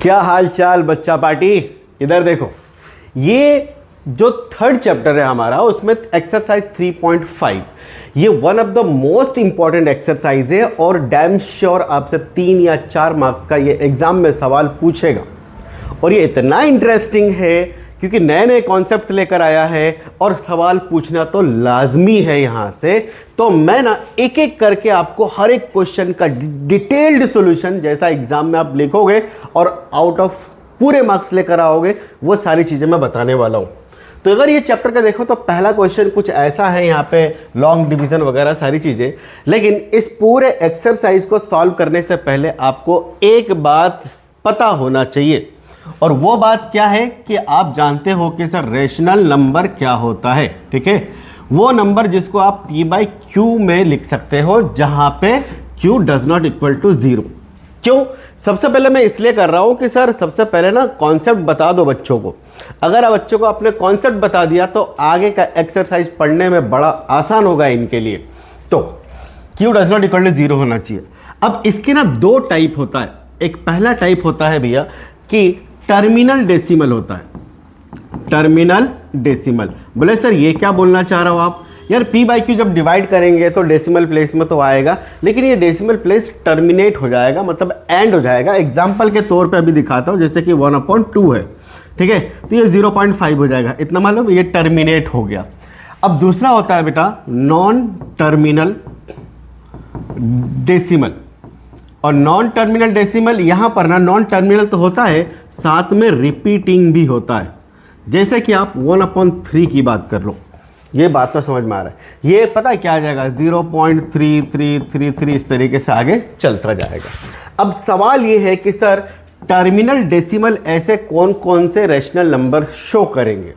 क्या हाल चाल बच्चा पार्टी। इधर देखो, ये जो थर्ड चैप्टर है हमारा उसमें एक्सरसाइज 3.5 ये one of the most important exercise है और डैम श्योर आपसे 3 या 4 मार्क्स का ये एग्जाम में सवाल पूछेगा। और ये इतना इंटरेस्टिंग है क्योंकि नए नए कॉन्सेप्ट्स लेकर आया है और सवाल पूछना तो लाजमी है यहाँ से। तो मैं ना एक एक करके आपको हर एक क्वेश्चन का डिटेल्ड सॉल्यूशन जैसा एग्जाम में आप लिखोगे और आउट ऑफ पूरे मार्क्स लेकर आओगे वो सारी चीज़ें मैं बताने वाला हूँ। तो अगर ये चैप्टर का देखो तो पहला क्वेश्चन कुछ ऐसा है, यहाँ पे लॉन्ग डिवीजन वगैरह सारी चीज़ें। लेकिन इस पूरे एक्सरसाइज को सॉल्व करने से पहले आपको एक बात पता होना चाहिए और वो बात क्या है कि आप जानते हो कि सर रेशनल नंबर क्या होता है। ठीक है, वो नंबर जिसको आप p/q में लिख सकते हो जहां पे q does not equal to 0। क्यों? सबसे पहले मैं इसलिए कर रहा हूं कि सर सबसे पहले ना कॉन्सेप्ट बता दो बच्चों को। अगर आप बच्चों को अपने कॉन्सेप्ट बता दिया तो आगे का एक्सरसाइज पढ़ने में बड़ा आसान होगा इनके लिए। तो q does not equal to 0 होना चाहिए। अब इसके ना दो टाइप होता है। एक पहला टाइप होता है भैया कि टर्मिनल डेसिमल होता है। Terminal decimal. बोले सर ये क्या बोलना चाह रहे हो आप? यार p/q जब डिवाइड करेंगे तो डेसिमल प्लेस में तो आएगा, लेकिन ये डेसिमल प्लेस टर्मिनेट हो जाएगा, मतलब एंड हो जाएगा। एग्जाम्पल के तौर पे अभी दिखाता हूँ, जैसे कि 1/2 है। ठीक है, तो ये 0.5 हो जाएगा, इतना मालूम, ये टर्मिनेट हो गया। अब दूसरा होता है बेटा नॉन टर्मिनल डेसिमल। और नॉन टर्मिनल डेसिमल यहां पर ना नॉन टर्मिनल तो होता है, साथ में रिपीटिंग भी होता है। जैसे कि आप 1/3 की बात कर लो, ये बात तो समझ में आ रहा है। ये पता है क्या आ जाएगा 0.3333 इस तरीके से आगे चलता जाएगा। अब सवाल ये है कि सर टर्मिनल डेसिमल ऐसे कौन कौन से रेशनल नंबर शो करेंगे।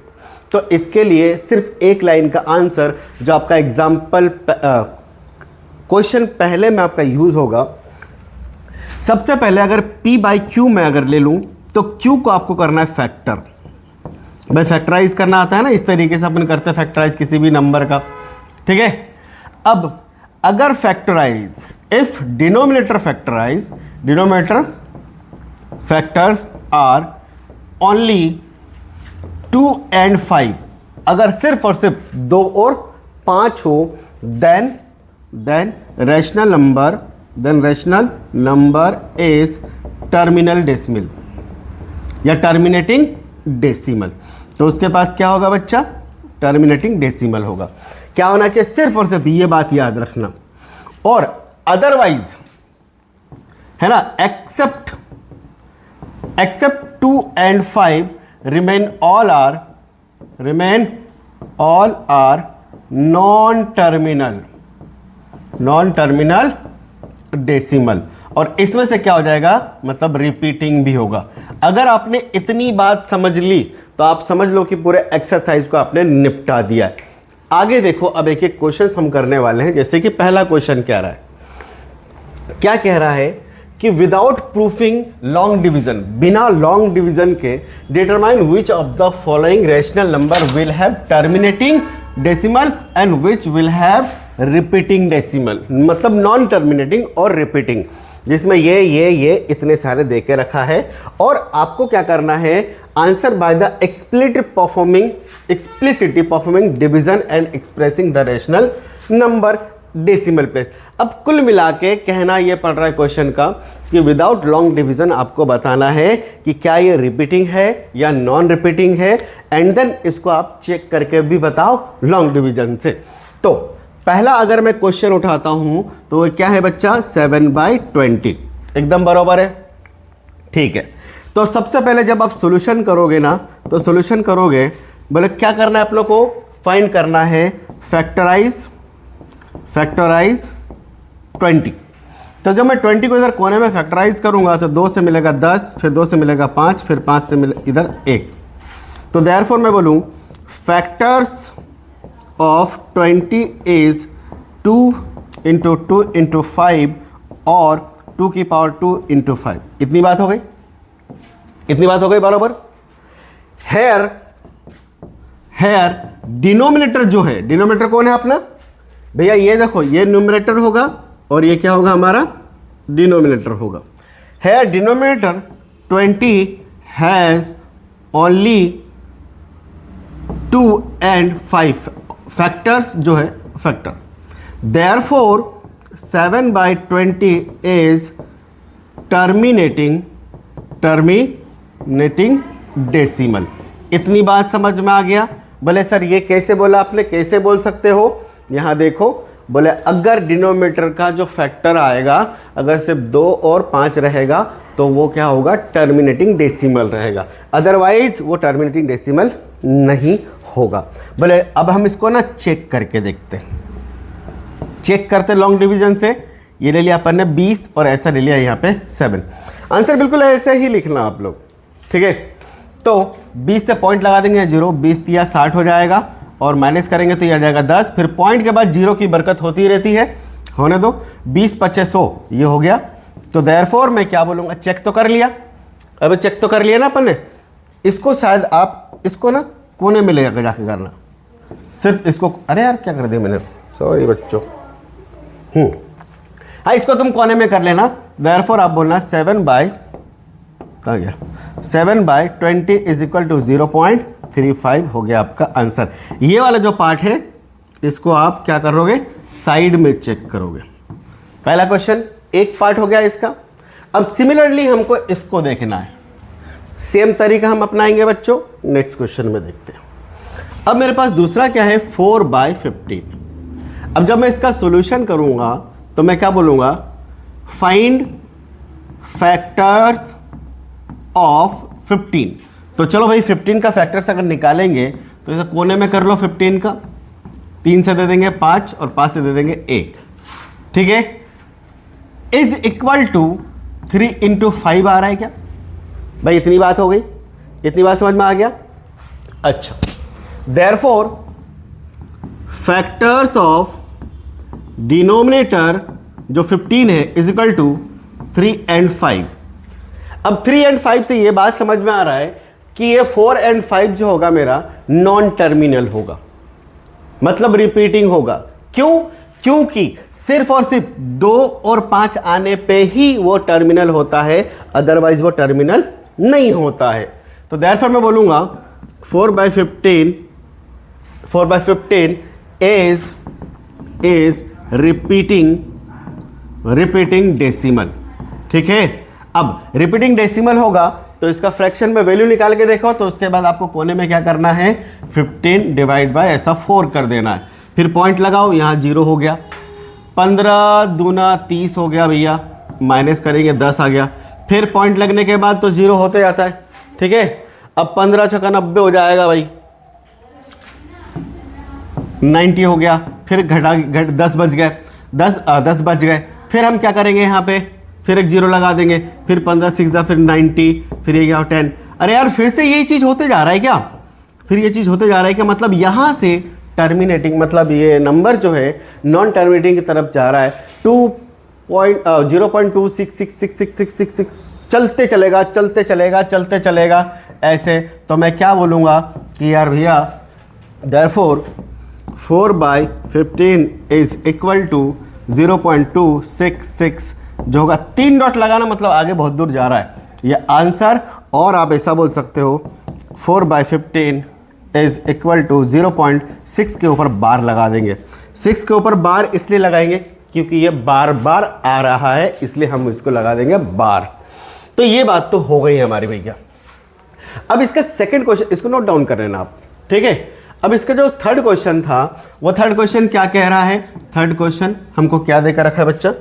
तो इसके लिए सिर्फ एक लाइन का आंसर जो आपका एग्जाम्पल क्वेश्चन पहले में आपका यूज होगा। सबसे पहले अगर p/q में अगर ले लूं तो q को आपको करना है फैक्टर। भाई फैक्टराइज करना आता है ना, इस तरीके से अपन करते हैं फैक्टराइज किसी भी नंबर का। ठीक है, अब अगर factorise if denominator factorise, denominator factors are only 2 and 5, अगर सिर्फ और सिर्फ 2 और 5 हो then rational number is terminal decimal या टर्मिनेटिंग डेसिमल। तो उसके पास क्या होगा बच्चा? टर्मिनेटिंग डेसिमल होगा। क्या होना चाहिए? सिर्फ और सिर्फ ये बात याद रखना। और अदरवाइज है ना, except 2 and 5 remain all are non terminal decimal. और इसमें से क्या हो जाएगा, मतलब रिपीटिंग भी होगा। अगर आपने इतनी बात समझ ली तो आप समझ लो कि पूरे एक्सरसाइज को आपने निपटा दिया है। आगे देखो, अब एक एक क्वेश्चन हम करने वाले हैं। जैसे कि पहला क्वेश्चन क्या रहा है, क्या कह रहा है कि विदाउट प्रूफिंग लॉन्ग डिवीजन, बिना लॉन्ग डिवीजन के determine which of the following rational number will have terminating decimal and which will have repeating decimal. मतलब नॉन टर्मिनेटिंग और रिपीटिंग, जिसमें ये इतने सारे दे के रखा है। और आपको क्या करना है, answer by the explicitly performing division and expressing the rational number decimal place. अब कुल मिला के कहना ये पड़ रहा है क्वेश्चन का कि विदाउट लॉन्ग डिवीजन आपको बताना है कि क्या ये रिपीटिंग है या नॉन रिपीटिंग है, एंड देन इसको आप चेक करके भी बताओ लॉन्ग डिवीजन से। तो पहला अगर मैं क्वेश्चन उठाता हूं तो वो क्या है बच्चा, 7/20। एकदम बराबर है। ठीक है, तो सबसे पहले जब आप सॉल्यूशन करोगे ना, तो सॉल्यूशन करोगे, बोले क्या करना है आप लोग को, फाइंड करना है फैक्टराइज 20। तो जब मैं 20 को इधर कोने में फैक्टराइज करूंगा तो 2 से मिलेगा 10, फिर 2 से मिलेगा 5, फिर 5 से मिले इधर 1। तो देयरफॉर मैं बोलूं फैक्टर्स ऑफ 20 इज 2 × 2 × 5 और 2 की पावर 2 × 5। इतनी बात हो गई, बराबर। हेयर डिनोमिनेटर जो है, डिनोमिनेटर कौन है अपना भैया, ये देखो, ये न्यूमरेटर होगा और ये क्या होगा हमारा डिनोमिनेटर होगा। है denominator 20 has only 2 and 5 factors जो है factor, therefore 7/20 is terminating decimal. इतनी बात समझ में आ गया? बोले सर ये कैसे बोला आपने, कैसे बोल सकते हो? यहाँ देखो, बोले अगर डिनोमिनेटर का जो फैक्टर आएगा अगर सिर्फ 2 और 5 रहेगा तो वो क्या होगा, टर्मिनेटिंग डेसिमल रहेगा, अदरवाइज वो टर्मिनेटिंग डेसिमल नहीं होगा। बोले अब हम इसको ना चेक करके देखते हैं, चेक करते लॉन्ग डिवीजन से। ये ले लिया अपन ने 20 और ऐसा ले लिया यहाँ पे 7। आंसर बिल्कुल ऐसे ही लिखना आप लोग, ठीक है। तो 20 से पॉइंट लगा देंगे 0, 20 दिया 60 हो जाएगा और माइनस करेंगे तो ये आ जाएगा 10, फिर पॉइंट के बाद 0 की बरकत होती रहती है, होने दो। 20 25 100 ये हो गया। तो देयरफॉर मैं क्या बोलूँगा, चेक तो कर लिया, अब चेक तो कर लिया ना अपन ने। इसको शायद आप इसको ना कोने में ले जाके करना, सिर्फ इसको, अरे यार क्या कर दिया मैंने, सॉरी बच्चों। हाँ इसको तुम कोने में कर लेना। देयरफॉर आप बोलना 7/20 इज इक्वल टू 0.35 हो गया आपका आंसर। ये वाला जो पार्ट है इसको आप क्या करोगे, साइड में चेक करोगे। पहला क्वेश्चन एक पार्ट हो गया इसका। अब सिमिलरली हमको इसको देखना है, सेम तरीका हम अपनाएंगे बच्चों, नेक्स्ट क्वेश्चन में देखते हैं। अब मेरे पास दूसरा क्या है, 4/15। अब जब मैं इसका सॉल्यूशन करूंगा तो मैं क्या बोलूंगा, फाइंड फैक्टर्स ऑफ 15। तो चलो भाई 15 का फैक्टर्स अगर निकालेंगे तो इसे कोने में कर लो 15 का, 3 से दे देंगे 5 और 5 से दे देंगे 1, ठीक है। इज इक्वल टू 3 × 5 आ रहा है क्या भाई? इतनी बात हो गई, इतनी बात समझ में आ गया? अच्छा, देयरफॉर फैक्टर्स ऑफ डिनोमिनेटर जो 15 है इज इक्वल टू 3 and 5। अब 3 and 5 से ये बात समझ में आ रहा है कि ये 4 and 5 जो होगा मेरा नॉन टर्मिनल होगा, मतलब रिपीटिंग होगा। क्यों? क्योंकि सिर्फ और सिर्फ 2 और 5 आने पे ही वो टर्मिनल होता है, अदरवाइज वो टर्मिनल नहीं होता है। तो देयरफॉर मैं बोलूंगा 4/15 इज रिपीटिंग डेसिमल, ठीक है। अब रिपीटिंग डेसिमल होगा तो इसका फ्रैक्शन में वैल्यू निकाल के देखो, तो उसके बाद आपको कोने में क्या करना है, 15 डिवाइड बाय ऐसा 4 कर देना है, फिर पॉइंट लगाओ, यहाँ 0 हो गया, 15 दूना 30 हो गया भैया, माइनस करेंगे 10 आ गया, फिर पॉइंट लगने के बाद तो 0 होते जाता है, ठीक है। अब 15 × 90 हो जाएगा भाई, 90 हो गया, फिर घट 10 बच गए, 10 बच गए, फिर हम क्या करेंगे यहाँ पे, फिर एक 0 लगा देंगे, फिर 15 6 फिर 90, फिर ये क्या 10। अरे यार फिर से यही चीज़ होते जा रहा है क्या? फिर ये चीज़ होते जा रहा है क्या? मतलब यहाँ से टर्मिनेटिंग, मतलब ये नंबर जो है नॉन टर्मिनेटिंग की तरफ जा रहा है। 0.2666666 चलते चलेगा ऐसे। तो मैं क्या बोलूँगा कि यार भैया देयरफॉर 4/15 इज इक्वल टू 0.266 जो होगा, 3 डॉट लगाना मतलब आगे बहुत दूर जा रहा है ये आंसर। और आप ऐसा बोल सकते हो 4/15 इज इक्वल टू 0.6 के ऊपर बार लगा देंगे। 6 के ऊपर बार इसलिए लगाएंगे क्योंकि ये बार बार आ रहा है, इसलिए हम इसको लगा देंगे बार। तो ये बात तो हो गई हमारी भैया। अब इसका सेकंड क्वेश्चन, इसको नोट डाउन कर लेना आप, ठीक है। अब इसका जो थर्ड क्वेश्चन था, वो थर्ड क्वेश्चन क्या कह रहा है? थर्ड क्वेश्चन हमको क्या देकर रखा है बच्चा?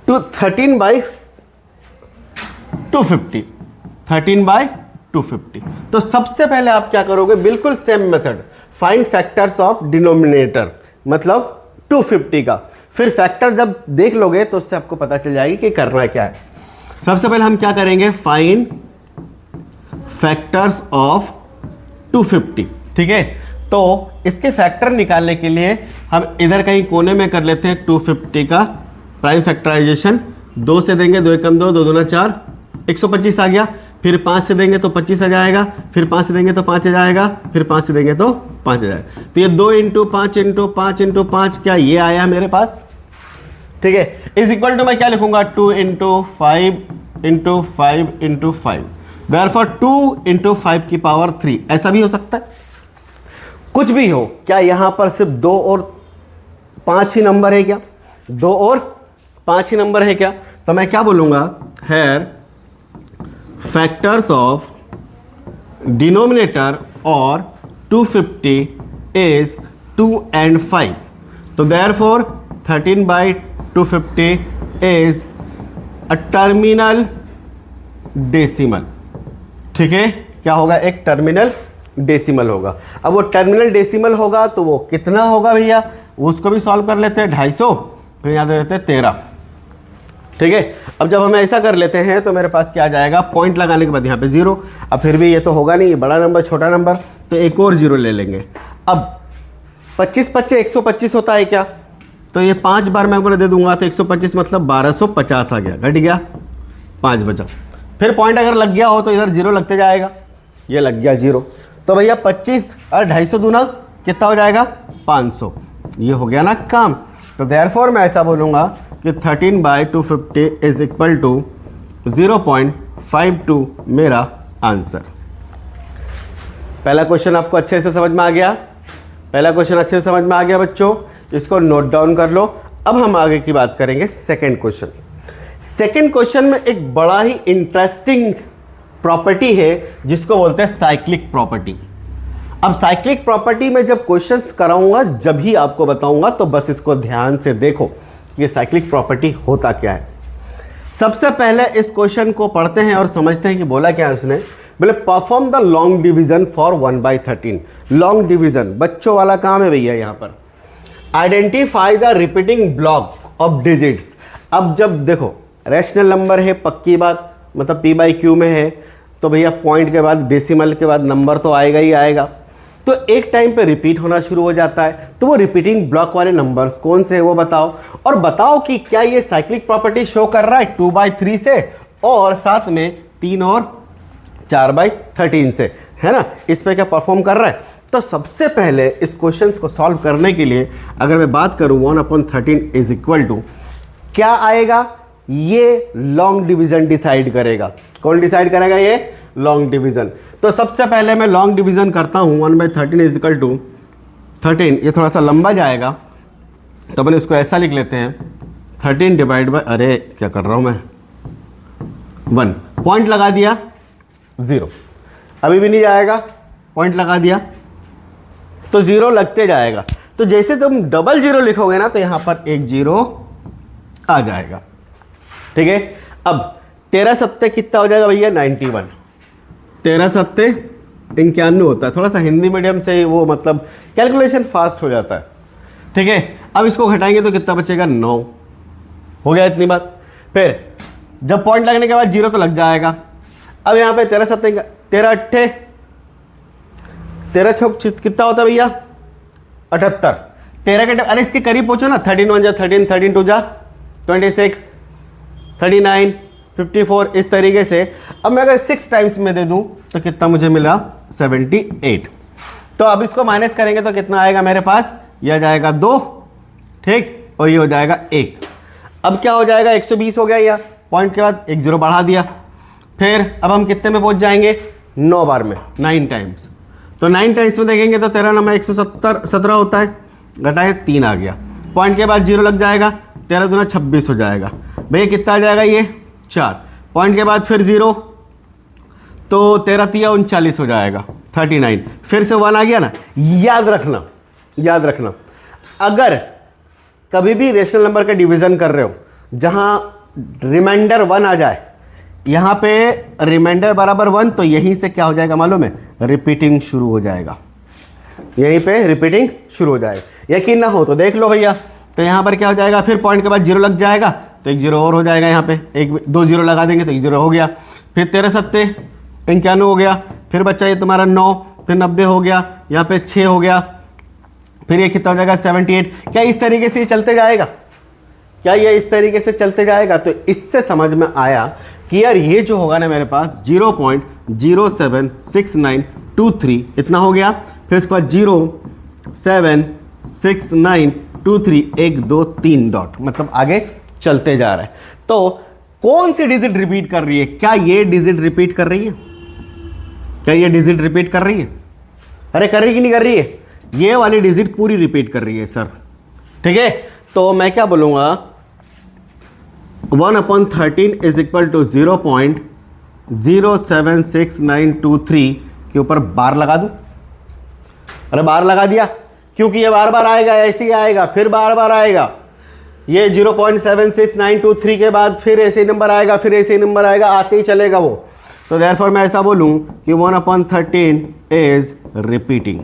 13/250, 13/250। तो सबसे पहले आप क्या करोगे, बिल्कुल same method, find factors of denominator, मतलब 250 का। फिर फैक्टर जब देख लोगे तो उससे आपको पता चल जाएगी कि करना क्या है। सबसे पहले हम क्या करेंगे, फाइंड फैक्टर्स ऑफ 250, ठीक है। तो इसके फैक्टर निकालने के लिए हम इधर कहीं कोने में कर लेते हैं 250 का प्राइम फैक्टराइजेशन। 2 से देंगे 2 एकम 2, 2 दूना 4, 125 आ गया। फिर 5 से देंगे तो 25 आ जाएगा, फिर 5 से देंगे तो 5 आ जाएगा, फिर 5 से देंगे तो 5 आ जाएगा। तो ये 2 × 5 × 5 × 5 क्या ये आया मेरे पास, ठीक है। इज इक्वल टू मैं क्या लिखूंगा, 2 × 5 इंटू 5 इंटू 5, देयरफॉर 2 इंटू 5 की पावर 3, ऐसा भी हो सकता है। कुछ भी हो, क्या यहां पर सिर्फ 2 और 5 ही नंबर है क्या? 2 और 5 ही नंबर है क्या? तो मैं क्या बोलूंगा, हेयर फैक्टर्स ऑफ डिनोमिनेटर और 250 इज 2 and 5, तो therefore 13/250 is a terminal decimal. ठीक है, क्या होगा, एक टर्मिनल डेसिमल होगा। अब वो टर्मिनल डेसिमल होगा तो वो कितना होगा भैया, उसको भी सॉल्व कर लेते हैं, 250, फिर यहाँ दे देते हैं 13। ठीक है, अब जब हम ऐसा कर लेते हैं तो मेरे पास क्या आ जाएगा, पॉइंट लगाने के बाद यहाँ पे 0। अब फिर भी ये तो होगा नहीं, बड़ा नंबर छोटा नंबर, तो एक और 0 ले लेंगे। अब 25 25 125 होता है क्या, तो ये 5 बार मैं दे दूंगा तो 125 मतलब 1250 आ गया, घट गया 5 बचा। फिर पॉइंट अगर लग गया हो तो इधर 0 लगते जाएगा, ये लग गया 0, तो भैया 25 और 250 दूना कितना हो जाएगा, 500। ये हो गया ना काम। तो देयरफॉर मैं ऐसा बोलूँगा कि 13/250 इज इक्वल टू 0.52 मेरा आंसर। पहला क्वेश्चन आपको अच्छे से समझ में आ गया? पहला क्वेश्चन अच्छे से समझ में आ गया बच्चों, इसको नोट डाउन कर लो। अब हम आगे की बात करेंगे सेकंड क्वेश्चन। सेकंड क्वेश्चन में एक बड़ा ही इंटरेस्टिंग प्रॉपर्टी है जिसको बोलते हैं साइक्लिक प्रॉपर्टी। अब साइक्लिक प्रॉपर्टी में जब क्वेश्चंस कराऊंगा जब ही आपको बताऊंगा, तो बस इसको ध्यान से देखो ये साइक्लिक प्रॉपर्टी होता क्या है। सबसे पहले इस क्वेश्चन को पढ़ते हैं और समझते हैं कि बोला क्या है उसने। बोले perform the long division for 1/13। Long division बच्चों वाला काम है भैया। यहाँ पर identify the repeating block of digits. अब जब देखो रैशनल नंबर है, पक्की बात, मतलब p/q में है, तो भैया पॉइंट के बाद डेसिमल के बाद नंबर तो आएगा ही आएगा। तो एक टाइम पे रिपीट होना शुरू हो जाता है, तो वो रिपीटिंग ब्लॉक वाले नंबर्स कौन से है वो बताओ, और बताओ कि क्या ये साइक्लिक प्रॉपर्टी शो कर रहा है 2/3 से और साथ में 3 और 4/13 से, है ना, इस पे क्या परफॉर्म कर रहा है। तो सबसे पहले इस क्वेश्चन को सॉल्व करने के लिए अगर मैं बात करूं 1/13 इज इक्वल टू क्या आएगा, ये लॉन्ग डिवीजन डिसाइड करेगा। कौन डिसाइड करेगा, ये लॉन्ग डिवीजन। तो सबसे पहले मैं लॉन्ग डिवीजन करता हूं 1/13 इज इक्वल टू 13। ये थोड़ा सा लंबा जाएगा तो अपन इसको ऐसा लिख लेते हैं 13 डिवाइड बाय, अरे क्या कर रहा हूं मैं, 1। पॉइंट लगा दिया 0, अभी भी नहीं जाएगा, पॉइंट लगा दिया तो 0 लगते जाएगा। तो जैसे तुम डबल 0 लिखोगे ना तो यहां पर एक 0 आ जाएगा। ठीक है, अब 13 सत्ते कितना हो जाएगा भैया, 91। 13 सत्ते 91 होता है। थोड़ा सा हिंदी मीडियम से वो मतलब कैलकुलेशन फास्ट हो जाता है। ठीक है, अब इसको घटाएंगे तो कितना बचेगा, 9। हो गया इतनी बात। फिर जब पॉइंट लगने के बाद 0 तो लग जाएगा। अब यहाँ पे 13 सत्ते 13 अट्ठे 13 छक कितना होता है भैया, 78। 13 के अरे इसके करीब पहुंचो ना, 13 1 जा 13, 13 2 जा 26, 39, 54, इस तरीके से। अब मैं अगर 6 टाइम्स में दे दूं तो कितना मुझे मिला, 78। तो अब इसको माइनस करेंगे तो कितना आएगा मेरे पास, यह आ जाएगा 2, ठीक, और ये हो जाएगा 1। अब क्या हो जाएगा, 120 हो गया, या पॉइंट के बाद एक 0 बढ़ा दिया। फिर अब हम कितने में पहुंच जाएंगे, 9 बार में, 9 टाइम्स। तो 9 टाइम्स में देखेंगे तो 13 9 117 होता है, घटाए 3 आ गया। पॉइंट के बाद 0 लग जाएगा, 13 दूना 26 हो जाएगा भैया, कितना आ जाएगा ये 4। पॉइंट के बाद फिर 0 तो 13 3 39 हो जाएगा, 39। फिर से 1 आ गया ना। याद रखना, याद रखना, अगर कभी भी रेशनल नंबर का डिवीजन कर रहे हो जहां रिमाइंडर 1 आ जाए, यहां पे रिमाइंडर बराबर 1, तो यहीं से क्या हो जाएगा मालूम है, रिपीटिंग शुरू हो जाएगा। यहीं पे रिपीटिंग शुरू हो जाएगा। यकीन ना हो तो देख लो भैया। तो यहाँ पर क्या हो जाएगा, फिर पॉइंट के बाद 0 लग जाएगा तो एक 0 और हो जाएगा। यहाँ पे एक 2 0 लगा देंगे तो एक 0 हो गया। फिर 13 सत्ते 91 हो गया। फिर बच्चा ये तुम्हारा 9, फिर 90 हो गया, यहाँ पे 6 हो गया, फिर ये कितना हो जाएगा 78। क्या इस तरीके से ये चलते जाएगा, क्या ये इस तरीके से चलते जाएगा। तो इससे समझ में आया कि यार ये जो होगा ना मेरे पास 0.076923 इतना हो गया। फिर उसके बाद 0.76923 1 2 3 डॉट, मतलब आगे चलते जा रहा है। तो कौन सी डिजिट रिपीट कर रही है? क्या ये डिजिट रिपीट कर रही है? क्या ये डिजिट रिपीट कर रही है? अरे कर रही कि नहीं कर रही है? ये वाली डिजिट पूरी रिपीट कर रही है सर, ठीक है। तो मैं क्या बोलूंगा, 1/13 इज इक्वल टू 0.07693 के ऊपर बार लगा दूं। अरे बार लगा दिया, क्योंकि ये बार बार आएगा, ऐसे ही आएगा, फिर बार बार आएगा। ये 0.76923 के बाद फिर ऐसे नंबर आएगा, फिर ऐसे नंबर आएगा, आते ही चलेगा वो। तो देयरफॉर मैं ऐसा बोलूं कि 1/13 इज रिपीटिंग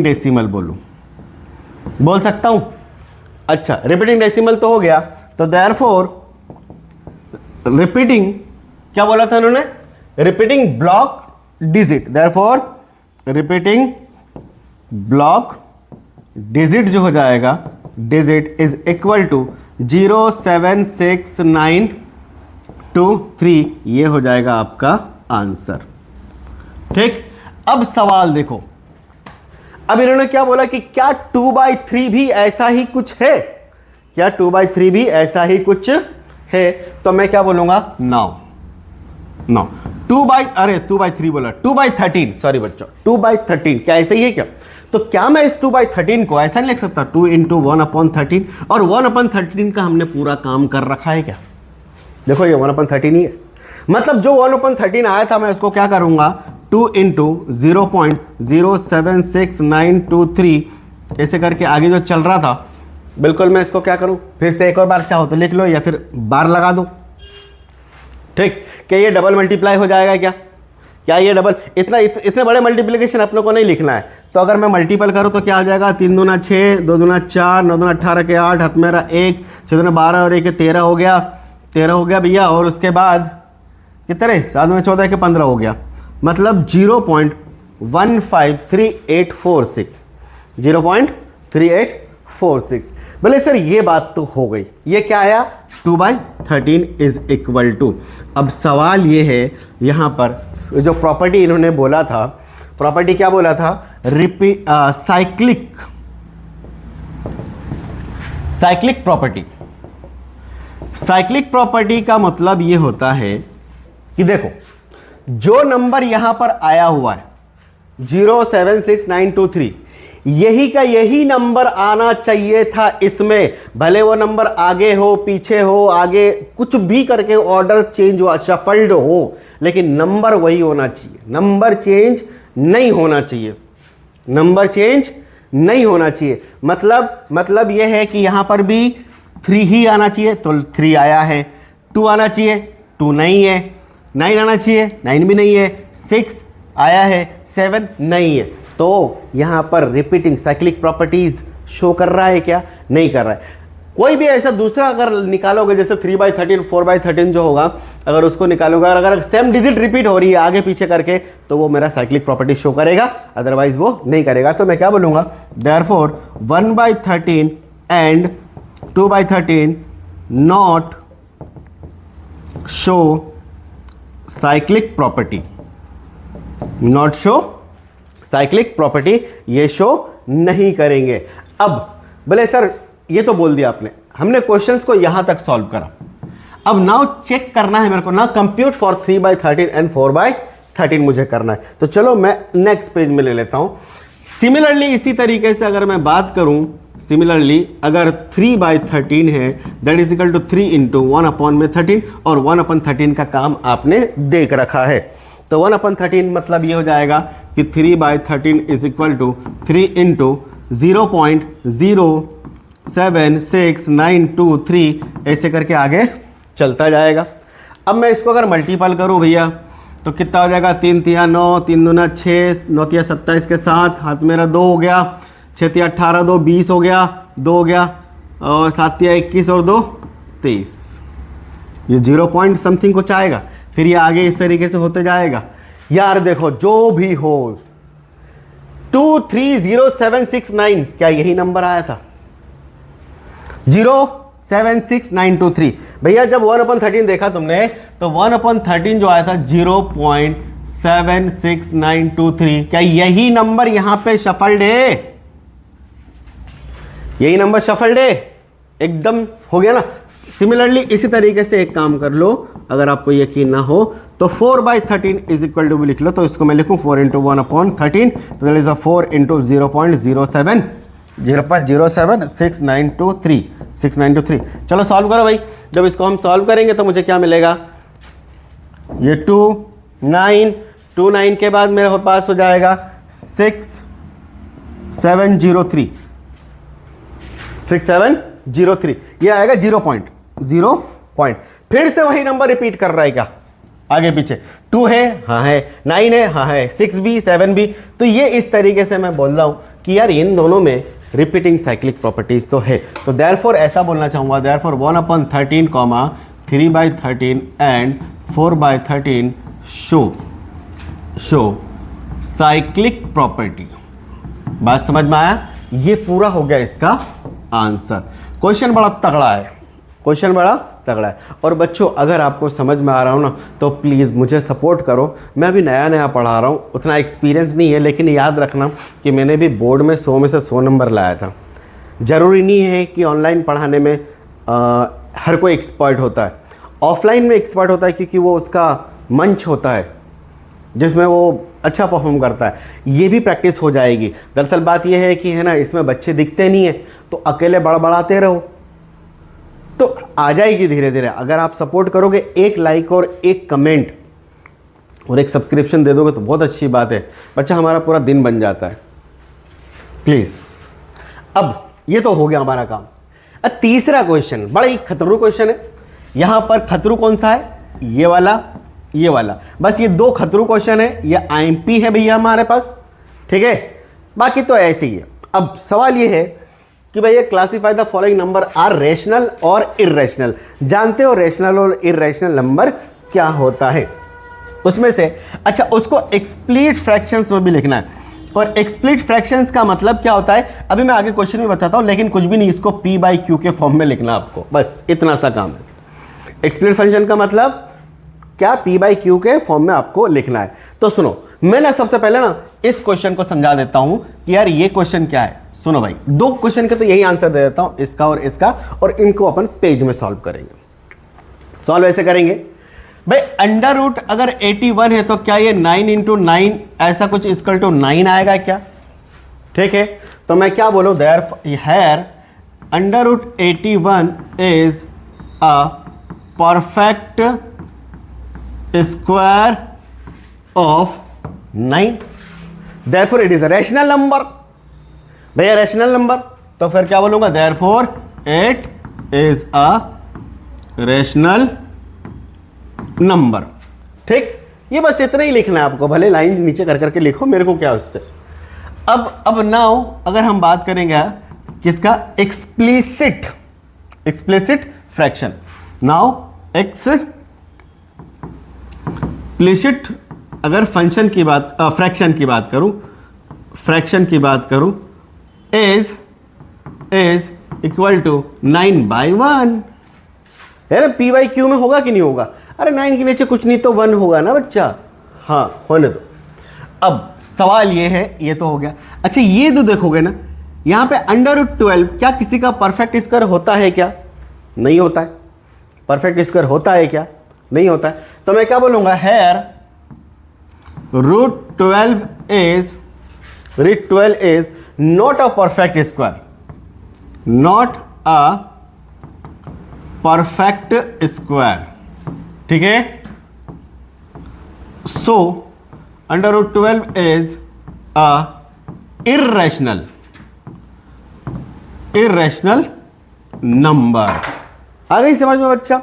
डेसिमल बोल सकता हूं। अच्छा, रिपीटिंग डेसिमल तो हो गया, तो देयरफॉर रिपीटिंग क्या बोला था उन्होंने? Repeating block digit. Therefore repeating block digit जो हो जाएगा, डिजिट इज इक्वल टू 0.76923, ये हो जाएगा आपका आंसर। ठीक, अब सवाल देखो, अब इन्होंने क्या बोला कि क्या 2/3 भी ऐसा ही कुछ है? क्या 2/3 भी ऐसा ही कुछ है? तो मैं क्या बोलूंगा, नो 2/3 बोला, 2/13, सॉरी बच्चों, 2/13 क्या ऐसा ही है क्या? तो क्या मैं इस 2/13 को ऐसा नहीं लिख सकता 2 × 1/13, और 1/13 का हमने पूरा काम कर रखा है क्या? देखो ये 1/13 ही है, मतलब जो 1/13 आया था मैं उसको क्या करूंगा, 2 × 0.07693 ऐसे करके आगे जो चल रहा था, बिल्कुल मैं इसको क्या करूं, फिर से एक और बार चाहो तो लिख लो या फिर बार लगा दो। ठीक, क्या ये डबल मल्टीप्लाई हो जाएगा क्या? क्या ये डबल, इतने बड़े मल्टीप्लिकेशन अपने को नहीं लिखना है। तो अगर मैं मल्टीपल करूं तो क्या आ जाएगा, 3 दूना 6, 2 दूना 4, 9 दूना 18 के 8, हाथ मेरा 1, 6 दूना 12 और 1 के 13 हो गया, 13 हो गया भैया। और उसके बाद कितने, 7 में 14 के 15 हो गया, मतलब 0.153846, 0.3846। बोले सर ये बात तो हो गई, ये क्या आया, 2/13 इज इक्वल टू। अब सवाल ये है यहाँ पर जो प्रॉपर्टी इन्होंने बोला था, प्रॉपर्टी क्या बोला था, साइक्लिक प्रॉपर्टी। साइक्लिक प्रॉपर्टी का मतलब ये होता है कि देखो जो नंबर यहां पर आया हुआ है 0.76923, यही का यही नंबर आना चाहिए था इसमें, भले वो नंबर आगे हो पीछे हो, आगे कुछ भी करके ऑर्डर चेंज हो, शफल्ड हो, लेकिन नंबर वही होना चाहिए। नंबर चेंज नहीं होना चाहिए, नंबर चेंज नहीं होना चाहिए। मतलब यह है कि यहां पर भी 3 ही आना चाहिए, तो 3 आया है। 2 आना चाहिए, 2 नहीं है। 9 आना चाहिए, 9 भी नहीं है। 6 आया है, 7 नहीं है। तो यहां पर रिपीटिंग साइक्लिक प्रॉपर्टीज शो कर रहा है क्या? नहीं कर रहा है। कोई भी ऐसा दूसरा अगर निकालोगे, जैसे 3/13, 4/13 जो होगा, अगर उसको निकालोगे, अगर सेम डिजिट रिपीट हो रही है आगे पीछे करके, तो वो मेरा साइक्लिक प्रॉपर्टी शो करेगा, अदरवाइज वो नहीं करेगा। तो मैं क्या बोलूंगा, therefore 1/13 and 2/13 not show cyclic property, not show cyclic property, ये शो नहीं करेंगे। अब बोले सर ये तो बोल दिया आपने, हमने क्वेश्चंस को यहां तक सॉल्व करा, अब नाउ चेक करना है मेरे को ना, कंप्यूट फॉर 3/13 एंड 4/13 मुझे करना है। तो चलो मैं नेक्स्ट पेज में ले लेता हूं। सिमिलरली इसी तरीके से अगर मैं बात करूं, सिमिलरली अगर 3/13 है, दैट इज इक्वल टू 3 × 1/13, और 1/13 का काम आपने देख रखा है। तो 1/13 मतलब ये हो जाएगा कि 3/13 इज इक्वल टू 3 × 0.07693, ऐसे करके आगे चलता जाएगा। अब मैं इसको अगर मल्टीपल करूं भैया, तो कितना हो जाएगा, 3 × 3 = 9, 3 × 2 = 6, 9 × 27 के 7, हाथ मेरा 2 हो गया, 6 × 18, 2 20 हो गया, 2 हो गया, और 7 × 21 और 2 23। ये 0 पॉइंट समथिंग कुछ आएगा, फिर ये आगे इस तरीके से होते जाएगा। यार देखो जो भी हो, 230769 क्या यही नंबर आया था, 0.76923। भैया जब 1/13 देखा तुमने, तो 1/13 जो आया था 0.76923, क्या यही नंबर यहां पे शफल्ड है? यही नंबर शफल्ड है, एकदम हो गया ना। सिमिलरली इसी तरीके से एक काम कर लो, अगर आपको यकीन ना हो तो 4/13 इज इक्वल टू भी लिख लो। तो इसको मैं लिखूं 4 × 1/13, तो दैट इज अ 4 × 0.07 692 3। चलो सॉल्व करो भाई। जब इसको हम सॉल्व करेंगे तो मुझे क्या मिलेगा, ये 2 9 के बाद मेरे पास हो जाएगा 6703 ये आएगा 0 पॉइंट। फिर से वही नंबर रिपीट कर रहा है क्या, आगे पीछे 2 है, हाँ है, 9 है, हाँ है, 6 भी 7 भी। तो ये इस तरीके से मैं बोल रहा हूं कि यार इन दोनों में रिपीटिंग साइक्लिक प्रॉपर्टीज तो है। तो देयरफॉर ऐसा बोलना चाहूंगा, therefore 1/13, 3/13 and 4/13 show cyclic property. बात समझ में आया? ये पूरा हो गया इसका आंसर। क्वेश्चन बड़ा तगड़ा है, और बच्चों अगर आपको समझ में आ रहा हो ना तो प्लीज़ मुझे सपोर्ट करो। मैं अभी नया नया पढ़ा रहा हूँ, उतना एक्सपीरियंस नहीं है, लेकिन याद रखना कि मैंने भी बोर्ड में 100 में से 100 नंबर लाया था। ज़रूरी नहीं है कि ऑनलाइन पढ़ाने में हर कोई एक्सपर्ट होता है, ऑफलाइन में एक्सपर्ट होता है, क्योंकि वो उसका मंच होता है जिसमें वो अच्छा परफॉर्म करता है। ये भी प्रैक्टिस हो जाएगी। दरअसल बात ये है कि है ना, इसमें बच्चे दिखते नहीं है तो अकेले बड़बड़ाते रहो तो आ जाएगी धीरे धीरे। अगर आप सपोर्ट करोगे, एक लाइक और एक कमेंट और एक सब्सक्रिप्शन दे दोगे तो बहुत अच्छी बात है, बच्चा हमारा पूरा दिन बन जाता है। प्लीज़, अब ये तो हो गया हमारा काम। अब तीसरा क्वेश्चन बड़ा ही खतरू क्वेश्चन है। यहाँ पर खतरू कौन सा है, ये वाला। बस ये 2 खतरू क्वेश्चन है। ये आईएमपी है भैया हमारे पास, ठीक है, बाकी तो ऐसे ही है। अब सवाल ये है कि भैया classify the following number are rational और इर्रेशनल। जानते हो रेशनल और इर्रेशनल नंबर क्या होता है उसमें से? अच्छा, उसको एक्सप्लिट फ्रैक्शंस में भी लिखना है। और एक्सप्लिट फ्रैक्शंस का मतलब क्या होता है अभी मैं आगे क्वेश्चन में बताता हूं, लेकिन कुछ भी नहीं, इसको p/q के फॉर्म में लिखना आपको, बस इतना सा काम है। एक्सप्लिट फंक्शन का मतलब क्या, p/q के फॉर्म में आपको लिखना है। तो सुनो, मैं ना सबसे पहले ना इस क्वेश्चन को समझा देता हूं कि यार ये क्वेश्चन क्या है। सुनो भाई, 2 क्वेश्चन के तो यही आंसर दे देता हूं, इसका और इसका, और इनको अपन पेज में सॉल्व करेंगे। सॉल्व ऐसे करेंगे भाई, अंडर रूट अगर 81 है तो क्या ये 9 × 9 ऐसा कुछ इक्वल टू 9 आएगा क्या? ठीक है, तो मैं क्या बोलूं, there under root 81 is a perfect square of 9, therefore it is a rational number. भैया रैशनल नंबर, तो फिर क्या बोलूंगा, therefore it is a rational number. ठीक, ये बस इतना ही लिखना है आपको, भले लाइन नीचे कर करके लिखो, मेरे को क्या उससे। अब नाउ अगर हम बात करेंगे किसका, एक्सप्लिसिट फ्रैक्शन। नाउ एक्सप्लिसिट अगर फंक्शन की बात, फ्रैक्शन की बात करूं इज इक्वल टू 9/1 है ना। p/q में होगा कि नहीं होगा? अरे 9 के नीचे कुछ नहीं तो 1 होगा ना बच्चा, हाँ होने दो। अब सवाल ये है, ये तो हो गया। अच्छा, ये तो देखोगे ना, यहां पे √12 क्या किसी का परफेक्ट स्क्वायर होता है क्या? नहीं होता है। परफेक्ट स्क्वायर होता है क्या? नहीं होता है। तो मैं क्या बोलूंगा, here √12 is not a perfect square, not a perfect square, ठीक है। So √12 is a irrational number. आ गई समझ में बच्चा?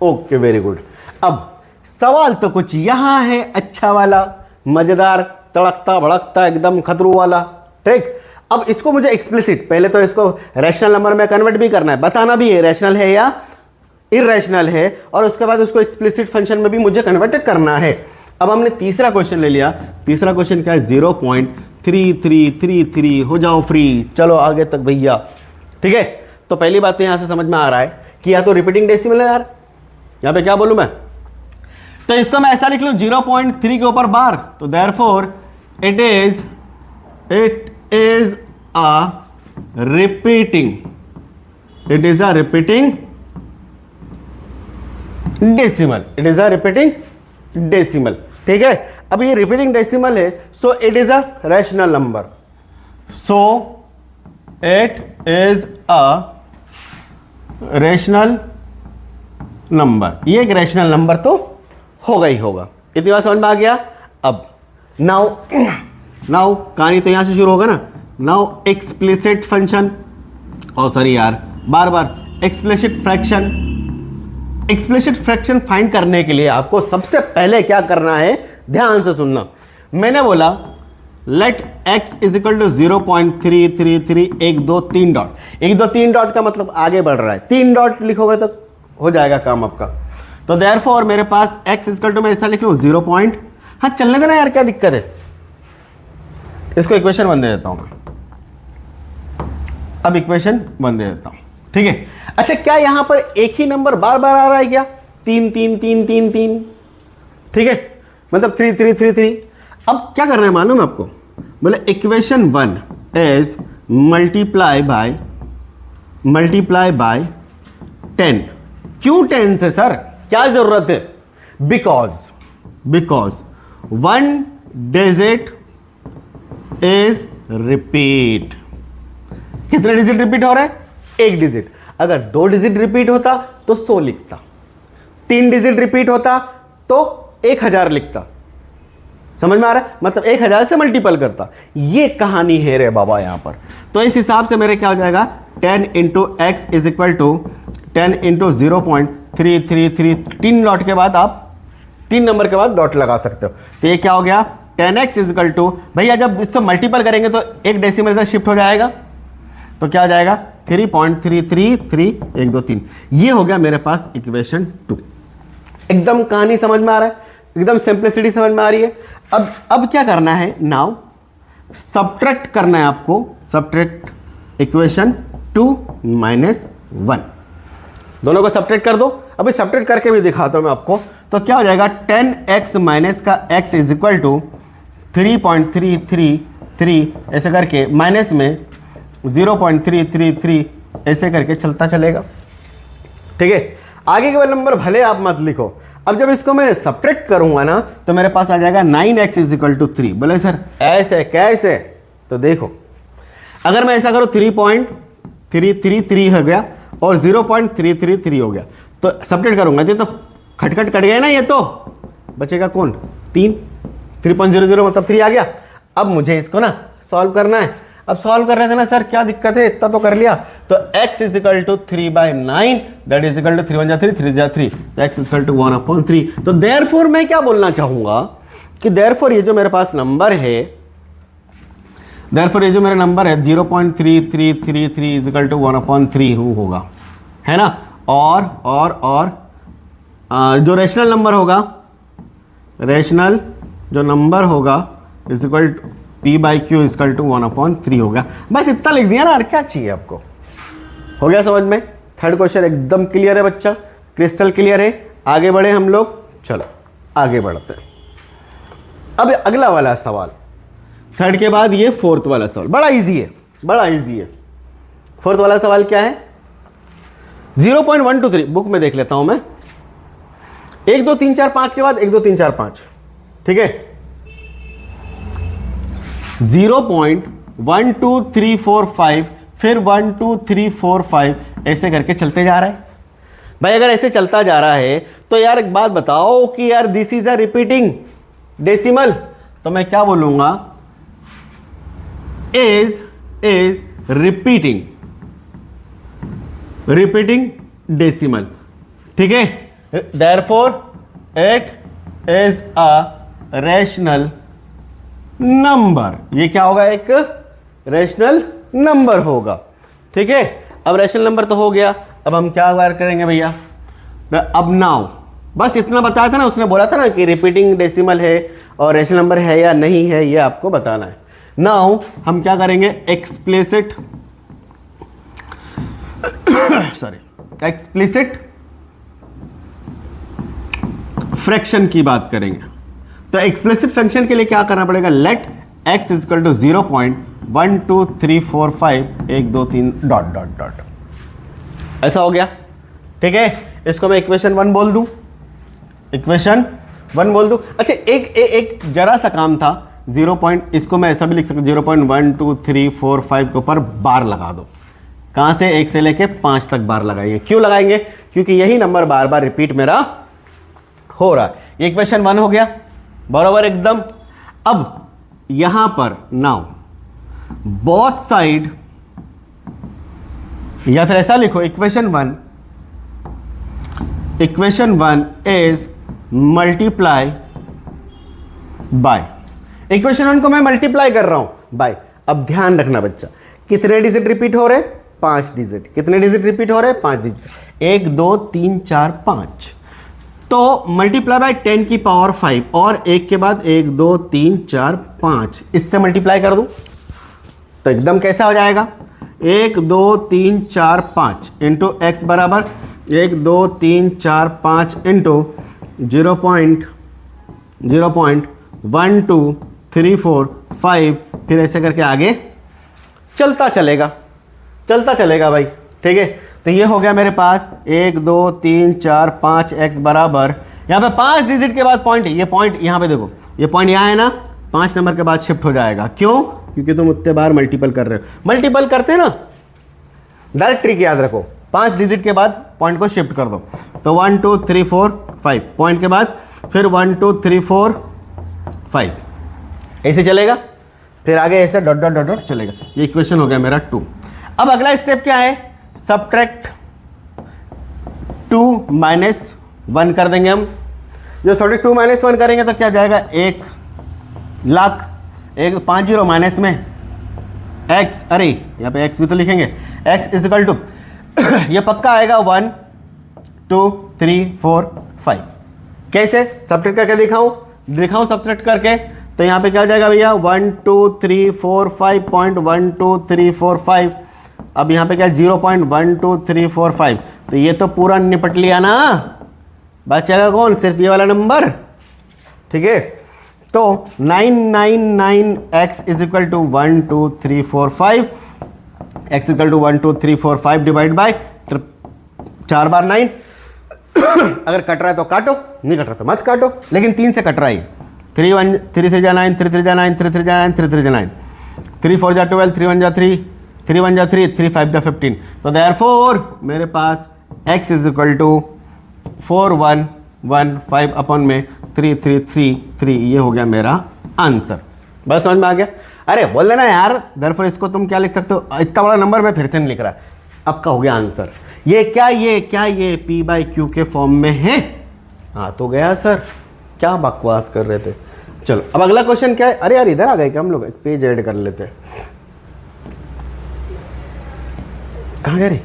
Okay, very good. अब सवाल तो कुछ यहां है, अच्छा वाला, मजेदार, तड़कता भड़कता, एकदम खतरू वाला। ठीक, अब इसको मुझे एक्सप्लिसिट, पहले तो इसको रैशनल नंबर में कन्वर्ट भी करना है, बताना भी है रैशनल है या इर्रेशनल है, और उसके बाद उसको एक्सप्लिसिट फंक्शन में भी मुझे कन्वर्ट करना है। अब हमने तीसरा क्वेश्चन ले लिया। तीसरा क्वेश्चन क्या है, 0.3333, हो जाओ फ्री, चलो आगे तक भैया। ठीक है, तो पहली बात तो यहां से समझ में आ रहा है कि या तो रिपीटिंग डेसिमल है यार, यहां पे क्या बोलूं मैं, तो इसको मैं ऐसा लिख लूं 0.3 के ऊपर बार, तो therefore it is a it is a repeating decimal, it is a repeating decimal. ठीक है, अब ये रिपीटिंग डेसिमल है, so it is a rational number, so it is a rational number. ये एक रैशनल नंबर तो होगा ही होगा। इतनी बात समझ में आ गया। अब नाउ कहानी तो यहां से शुरू होगा ना। Now explicit function, oh sorry यार, बार बार explicit fraction. Explicit fraction find करने के लिए आपको सबसे पहले क्या करना है, ध्यान से सुनना। मैंने बोला let x is equal to 0.333 1 2 3 dot. 1 2 3 dot का मतलब आगे बढ़ रहा है, 3 डॉट लिखोगे तो हो जाएगा काम आपका। तो देयरफॉर मेरे पास x इज इक्वल टू, मैं ऐसा लिख लूं 0. हाँ चलने देना यार, क्या दिक्कत है। इसको इक्वेशन 1 दे देता हूं मैं। अब इक्वेशन 1 दे देता हूं, ठीक है। अच्छा, क्या यहां पर एक ही नंबर बार बार आ रहा है क्या? 3 3 3 3 3, ठीक है, मतलब 3 3 3 3। अब क्या करना है मालूम है आपको, बोले इक्वेशन 1 इज मल्टीप्लाई बाय 10। क्यों 10 से सर, क्या जरूरत है? Because 1 digit is repeat. कितने डिजिट रिपीट हो रहे हैं? 1 डिजिट। अगर 2 डिजिट रिपीट होता तो 100 लिखता, 3 डिजिट रिपीट होता तो 1000 लिखता। समझ में आ रहा है? मतलब 1000 से मल्टीपल करता। ये कहानी है रे बाबा यहां पर। तो इस हिसाब से मेरे क्या हो जाएगा, 10 into x is equal to 10 into 0.333। 3 dot के बाद आप 3 नंबर के बाद डॉट लगा सकते हो। तो ये क्या हो गया, 10x इज इक्वल टू, भैया जब इससे मल्टीपल करेंगे तो एक डेसिमल से शिफ्ट हो जाएगा, तो क्या हो जाएगा 3.333 1 2 3। ये हो गया मेरे पास इक्वेशन 2। एकदम कहानी समझ में आ रहा है, एकदम सिंप्लिसिटी समझ में आ रही है। अब क्या करना है, नाउ सब्ट्रैक्ट करना है आपको। सब्ट्रैक्ट इक्वेशन 2 माइनस 1, दोनों को सब्ट्रैक्ट कर दो। अभी सब्ट्रैक्ट करके भी दिखाता हूं मैं आपको। तो क्या हो जाएगा, 10x माइनस का x इज इक्वल टू 3.333 ऐसे करके, माइनस में 0.333 ऐसे करके चलता चलेगा, ठीक है। आगे के वाले नंबर भले आप मत लिखो। अब जब इसको मैं सब्ट्रैक्ट करूंगा ना तो मेरे पास आ जाएगा 9x इज इक्वल टू 3। बोले सर ऐसे कैसे? तो देखो, अगर मैं ऐसा करूं 3.333 हो गया और 0.333 हो गया, तो सब्ट्रैक्ट करूंगा तो खटखट कट गया ना, ये तो बचेगा कौन, 3। 3.00 मतलब 3 आ गया। अब मुझे इसको ना सॉल्व करना है। अब सॉल्व कर रहे थे ना सर, क्या दिक्कत है, इतना तो कर लिया। तो x is equal to 3/9, that is equal to 3 1 3 3 3, तो x इज इक्वल टू 1/3। तो देयरफॉर मैं क्या बोलना चाहूंगा कि देयरफॉर ये जो मेरे पास नंबर है, देयरफॉर ये जो मेरा नंबर है 0.3333 इज इक्वल टू 1/3 होगा, है ना। और जो रैशनल नंबर होगा, रैशनल जो नंबर होगा is equal to p/q is equal to 1/3 होगा। बस इतना लिख दिया ना, और क्या चाहिए आपको। हो गया समझ में। थर्ड क्वेश्चन एकदम क्लियर है बच्चा, क्रिस्टल क्लियर है। आगे बढ़े हम लोग, चलो आगे बढ़ते हैं। अब अगला वाला सवाल, थर्ड के बाद ये फोर्थ वाला सवाल बड़ा इजी है, बड़ा इजी है। फोर्थ वाला सवाल क्या है, 0.123 बुक में देख लेता हूं मैं, 1 2 3 4 5 के बाद 1 2 3 4 5, ठीक है। 0.12345, फिर 1 2 3 4 5 ऐसे करके चलते जा रहा है। भाई अगर ऐसे चलता जा रहा है तो यार एक बात बताओ कि यार this is a repeating decimal, तो मैं क्या बोलूंगा, इज रिपीटिंग डेसिमल, ठीक है। Therefore it is a rational number. ये क्या होगा, एक रैशनल नंबर होगा, ठीक है। अब रैशनल नंबर तो हो गया, अब हम क्या बात करेंगे भैया, अब नाउ बस इतना बताया था ना, उसने बोला था ना कि रिपीटिंग डेसिमल है और रैशनल नंबर है या नहीं है, ये आपको बताना है। नाउ हम क्या करेंगे, एक्सप्लिसिट फ्रैक्शन की बात करेंगे। तो एक्सप्लिसिट फंक्शन के लिए क्या करना पड़ेगा, let x is equal to 0.12345 1 2 3 dot dot dot, ऐसा हो गया, ठीक है। इसको मैं इक्वेशन 1 बोल दूं, इक्वेशन 1 बोल दूं। अच्छा एक जरा सा काम था, 0 पॉइंट, इसको मैं ऐसा भी लिख सकता हूं, 0.1 2 3 4 5 के ऊपर बार लगा दो। कहां से? 1 से लेके 5 तक बार लगाइए। क्यों लगाएंगे? क्योंकि यही नंबर बार बार रिपीट मेरा हो रहा है। ये इक्वेशन 1 हो गया, बराबर एकदम। अब यहां पर नाउ बोथ साइड, या फिर ऐसा लिखो, equation 1 is multiply by, equation 1 को मैं मल्टीप्लाई कर रहा हूं बाय। अब ध्यान रखना बच्चा, कितने डिजिट रिपीट हो रहे? 5 डिजिट। कितने डिजिट रिपीट हो रहे? 5 डिजिट। 1 2 3 4 5, तो मल्टीप्लाई बाय 10 की पावर 5 और 1 के बाद 1 2 3 4 5, इससे मल्टीप्लाई कर दूं तो एकदम कैसा हो जाएगा? 1 2 3 4 5 इंटू एक्स बराबर 1 2 3 4 5 इंटू 0.1 2 3 4 5, फिर ऐसे करके आगे चलता चलेगा भाई, ठीक है। तो ये हो गया मेरे पास 1 2 3 4 5 एक्स बराबर, यहाँ पे 5 डिजिट के बाद पॉइंट है, ये पॉइंट यहाँ पे देखो, ये पॉइंट यहाँ है ना, 5 नंबर के बाद शिफ्ट हो जाएगा। क्यों? क्योंकि तुम उतने बार मल्टीपल कर रहे हो। मल्टीपल करते हैं ना, डायरेक्ट ट्रिक याद रखो, 5 डिजिट के बाद पॉइंट को शिफ्ट कर दो। तो 1 2 3 4 5 पॉइंट के बाद फिर 1 2 3 4 5, ऐसे चलेगा, फिर आगे ऐसे डॉट डॉट डॉट डॉट चलेगा। ये इक्वेशन हो गया मेरा 2। अब अगला स्टेप क्या है? सब्ट्रैक्ट 2 - 1 कर देंगे हम। जो सब्ट्रैक्ट 2 - 1 करेंगे तो क्या जाएगा? 1 लाख, 1 5 0 माइनस में x, अरे यहाँ पे x भी तो लिखेंगे, x इज इक्वल टू ये पक्का आएगा 1 2 3 4 5। कैसे सब्ट्रैक्ट करके दिखाऊं सब्ट्रैक्ट करके, तो यहाँ पे क्या जाएगा भैया? 1 2 3 4 5.1 2 3 4 5। अब यहाँ पे क्या? 0.1 2 3 4 5। तो ये तो पूरा निपट लिया ना, बचेगा कौन? सिर्फ ये वाला नंबर, ठीक है। तो 999x is equal to 1 2 3 4 5, x equal to 1 2 3 4 5 divide by 4 बार 9। अगर कट रहा है तो काटो, नहीं कट रहा तो मत काटो, लेकिन 3 से कट रहा है। 3 3 जा 9, 3 3 जा 9, 3 3 जा 9, 3 3 जा 9, 3 4 जा 12, 3 1 जा 3, 3 1 जा 3, 3 5 जा 15। तो देयरफॉर मेरे पास x is equal to 4115 upon में 3333, ये हो गया मेरा आंसर। बस समझ में आ गया? अरे बोल देना यार, देयरफॉर इसको तुम क्या लिख सकते हो? इतना बड़ा नंबर मैं फिर से नहीं लिख रहा, आपका हो गया आंसर। ये P/Q के फॉर्म में है। हाँ तो गया सर, क्या बकवास कर रहे थे। चलो अब अगला क्वेश्चन क्या है? अरे यार इधर आ गए क्या हम लोग? एक पेज ऐड कर लेते हैं। कहाँ गए रे?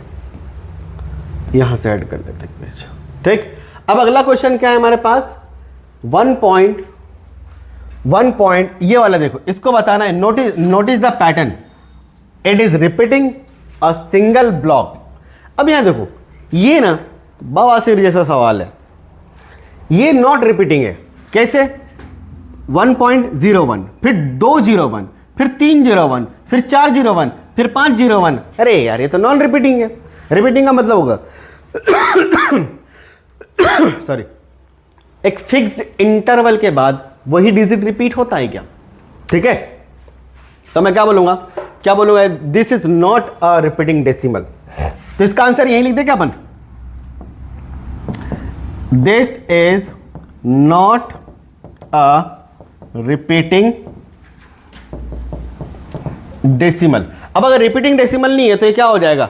यहां से ऐड कर लेते हैं पेज, ठीक। अब अगला क्वेश्चन क्या है हमारे पास? 1 पॉइंट ये वाला देखो, इसको बताना है। Notice the pattern, it is repeating a single block. अब यहां देखो, ये ना बवासीर जैसा सवाल है, ये नॉट रिपीटिंग है। कैसे? 1.01, फिर 201, फिर 301, फिर 401, फिर 501। अरे यार ये तो नॉन रिपीटिंग है। रिपीटिंग का मतलब होगा सॉरी, एक फिक्स्ड इंटरवल के बाद वही डिजिट रिपीट होता है क्या? ठीक है, तो मैं क्या बोलूंगा? This is not a repeating decimal. तो इसका आंसर यही लिख दे क्या अपन? This is not a repeating decimal. अब अगर रिपीटिंग डेसिमल नहीं है तो ये क्या हो जाएगा?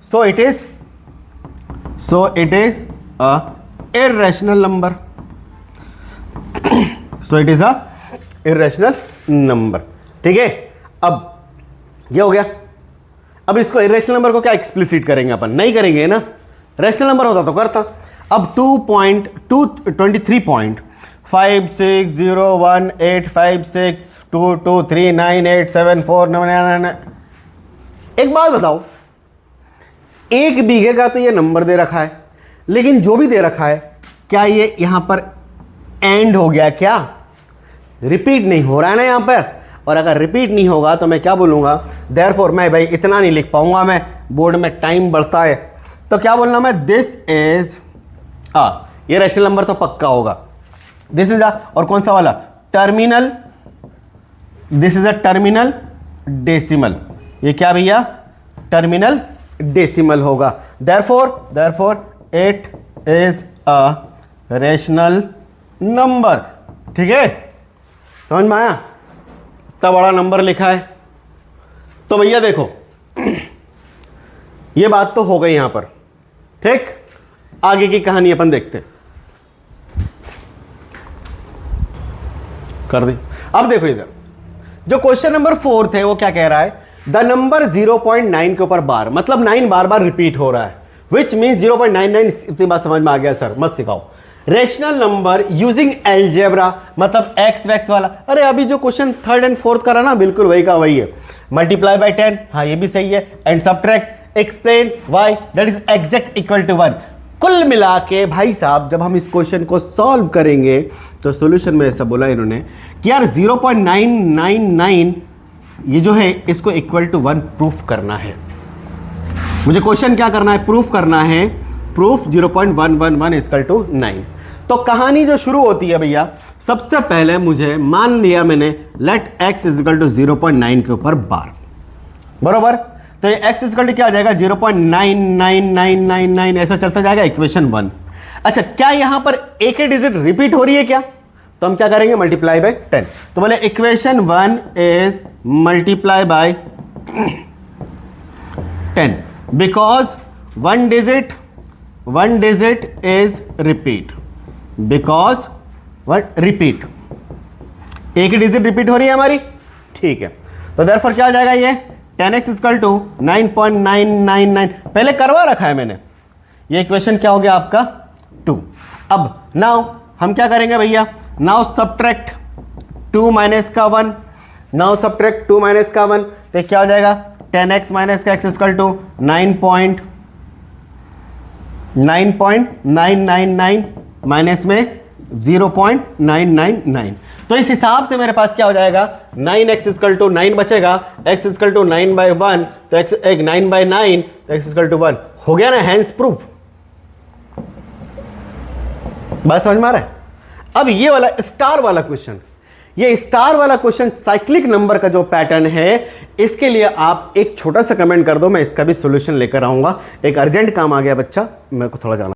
So it is a irrational number. So it is a irrational number, ठीक है। अब ये हो गया। अब इसको इर्रेशनल नंबर को क्या एक्सप्लिसिट करेंगे अपन? नहीं करेंगे ना, रेशनल नंबर होता तो करता। अब 23.23601856223987499। एक बात बताओ, एक बीघे का तो ये नंबर दे रखा है, लेकिन जो भी दे रखा है क्या ये यहां पर एंड हो गया? क्या रिपीट नहीं हो रहा है ना यहां पर? और अगर रिपीट नहीं होगा तो मैं क्या बोलूंगा? देयरफॉर मैं भाई इतना नहीं लिख पाऊंगा, मैं बोर्ड में टाइम बढ़ता है तो क्या बोलना मैं, दिस इज ये रैशनल नंबर तो पक्का होगा, दिस इज और कौन सा वाला, terminal, this is a terminal decimal, ये क्या भैया, टर्मिनल डेसिमल होगा। Therefore it is a rational number. ठीक है, समझ में आया, इतना बड़ा नंबर लिखा है। तो भैया देखो ये बात तो हो गई यहां पर, ठीक। आगे की कहानी अपन देखते कर दी। अब देखो इधर जो क्वेश्चन नंबर 4 थे वो क्या कह रहा है, द नंबर 0.9 के ऊपर बार, मतलब 9 बार बार रिपीट हो रहा है, विच मीन्स 0.99। इतनी बात समझ में आ गया सर, मत सिखाओ। रेशनल नंबर यूजिंग एलजेब्रा, मतलब एक्स वैक्स वाला। अरे अभी जो क्वेश्चन 3rd and 4th करा ना, बिल्कुल वही का वही है। मल्टीप्लाई बाय 10, हाँ ये भी सही है। And subtract, explain why that is exact equal to 1। कुल मिला के भाई साहब जब हम इस क्वेश्चन को सॉल्व करेंगे तो सॉल्यूशन में ऐसा बोला इन्होंने कि यार 0.999 ये जो है इसको इक्वल टू 1 प्रूफ करना है। मुझे क्वेश्चन क्या करना है, प्रूफ करना है, प्रूफ 0.111 इक्वल टू 9। तो कहानी जो शुरू होती है भैया, सबसे पहले मुझे मान लिया मैंने लेट x इक्वल टू 0.9 के ऊपर बार, बरोबर। तो ये x इक्वल टू क्या आ जाएगा, 0.99999 ऐसा चलता जाएगा, इक्वेशन 1। अच्छा, क्या यहां पर एक ही डिजिट रिपीट हो रही है क्या, तो हम क्या करेंगे, मल्टीप्लाई बाय 10। तो बोले equation 1 is multiply by 10 because one digit is repeat, because one repeat, एक ही डिजिट रिपीट हो रही है हमारी, ठीक है। तो देयरफॉर क्या आ जाएगा, ये 10x इक्वल टू 9.999 पहले करवा रखा है मैंने, ये इक्वेशन क्या हो गया आपका 2। अब नाउ हम क्या करेंगे भैया, नाउ सब्ट्रैक्ट 2 माइनस का 1, नाउ सब्ट्रैक्ट 2 माइनस का 1, तो क्या हो जाएगा 10x माइनस का x इक्वल टू 9.999 माइनस में 0.999। तो इस हिसाब से मेरे पास क्या हो जाएगा, 9x इक्वल टू 9 बचेगा, x इक्वल टू 9/1, तो x एक 9/9, तो x इक्वल टू 1 हो गया ना, हैंस प्रूफ। बात समझ में आ रहा है। अब ये वाला स्टार वाला क्वेश्चन, ये स्टार वाला क्वेश्चन साइक्लिक नंबर का जो पैटर्न है, इसके लिए आप एक छोटा सा कमेंट कर दो, मैं इसका भी सॉल्यूशन लेकर आऊंगा। एक अर्जेंट काम आ गया बच्चा, मेरे को थोड़ा जाना